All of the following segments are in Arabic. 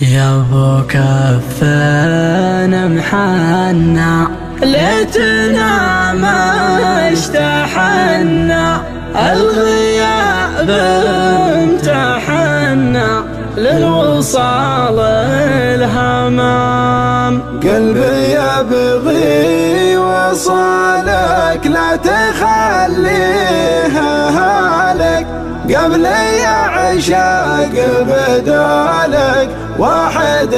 يا ابو كفن محنى ليتنا ما اشتحنا، الغياب امتحنا للوصال الهمام. قلبي يبغي وصالك لا تخليها هالك، قبل يعشق بدالك واحد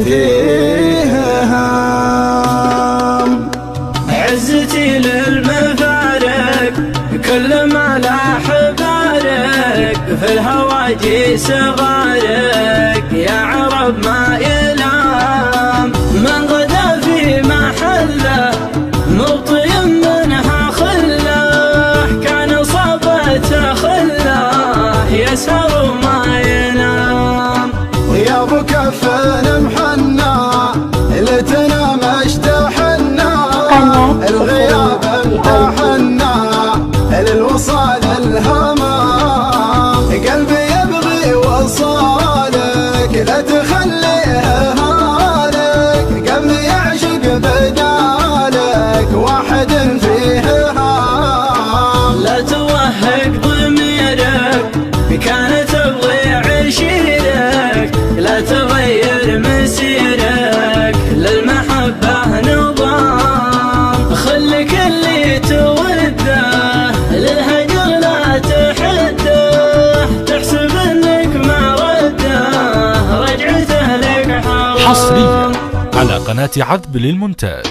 فيه هام. عزتي للمفارق كل ما لاح بارك، في الهواجيس غارق يا عرب ما يلام. من غدا في محله مبطي منها خله، كان صابته خله يسهر وما ينام. ويا ابو كفن محنى ليتنا ما اشتحنا، الغياب امتحنا للوصال الهمام. قلبي يبغي وصالك لا تخليها هالك، قبل يعشق بدالك واحد فيه هام. لا توهق ضميرك كانت تبغي عشيرك، لا تغير مسيرك للمحبة نظام. خلك اللي توده للهجر لا تحده، تحسب انك ما رده رجعته لك حرام. حصريا على قناة عذب للمونتاج.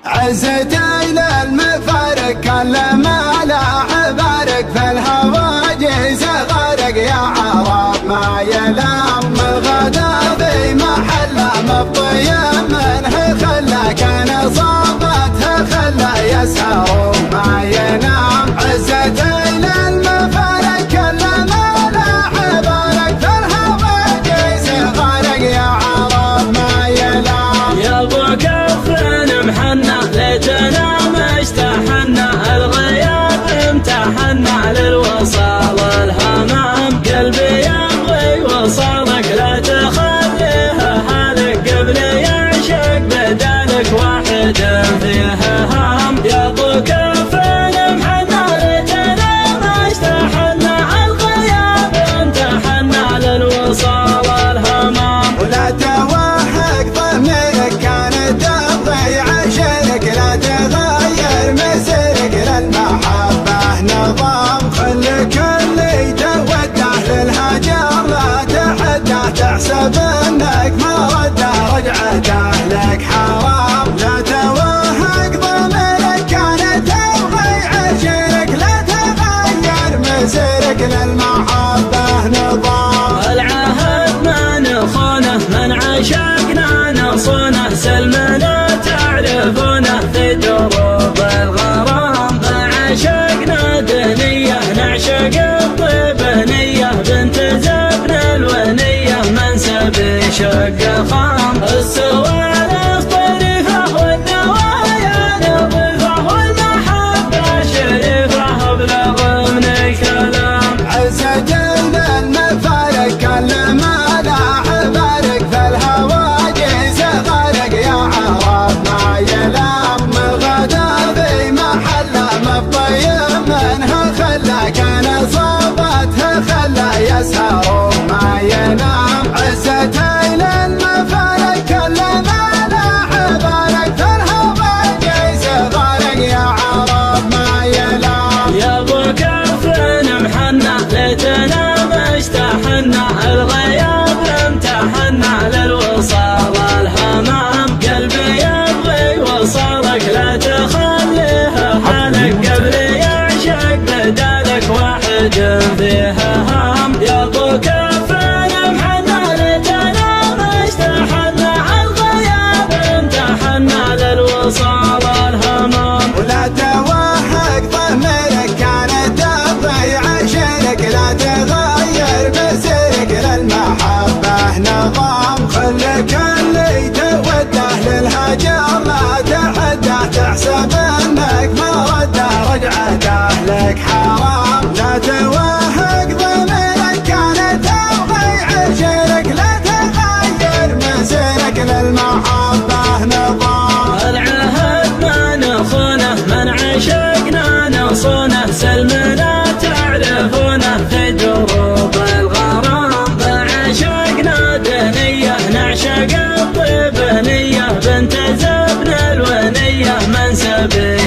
عزتي للمفارق كل ما لاح بارك، في الهواجيس غارق يا عرب ما يلام. غدا في محله مبطي منه خله، كان صابتها خله يسهر وما ينام. عزتي للمفارق كل ما لاح بارك، في الهواجيس غارق يا عرب ما يلام. يا ابو كفن محنى ليتنا ما اشتحنا، الغياب امتحنا للوصال الهمام. قلبي يبغي وصالك لا تخليها هالك، قبل يعشق بدالك واحد فيها هام. يا ابو كفن محنى ليتنا ما اشتحنا، الغياب امتحنا للوصال الهمام. ولا توهق ضميرك كانت تبغي عشرك، لا تغير مسيرك للمحبة نظام. خلك اللي توده للهجر لا تحده، تحسب انك ما رده رجعته لك حرام. لا توهق ضميرك كانت تبغي عشرك، لا تغير مسيرك للمحبة نظام. العهد ما نخونه من عشقنا نصونه، سلمنا تعرفونه في دروب الغرام. ما عشقنا دنية نعشق الطيب نية، بنت زبن الونية منسب شق خام. السوالف طريفة والنوايا نظيفة، والمحبة شريفة ابلغ من الكلام. عزتي للمفارق كل ما لاح بارك، في الهواجيس غارق يا عرب ما يلام. غدا في محله مبطي منها خله، كان صابتها خله يسهر وما ينام. عزتي للمفارق كل ما لاح بارك، في الهواجيس غارق يا عرب ما يلام. يا ابو كفن محنى ليتنا ما اشتحنا، الغياب امتحنا للوصال الهمام. قلبي يبغي وصالك لا تخليها هالك، قبل يعشق بدالك واحد فيها هام. يا ابو كفن محنى ليتنا ما اشتحنا، الغياب امتحنا للوصال الهمام. ولا توهق ضميرك كانت تبغي عشرك، لا تغير مسيرك للمحبة نظام. خلك اللي توده للهجر لا تحده، تحسب انك ما رده رجعته لك حرام. لا توهق ضميرك كانت تبغي عشرك، لا تغير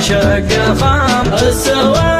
شق خام السواد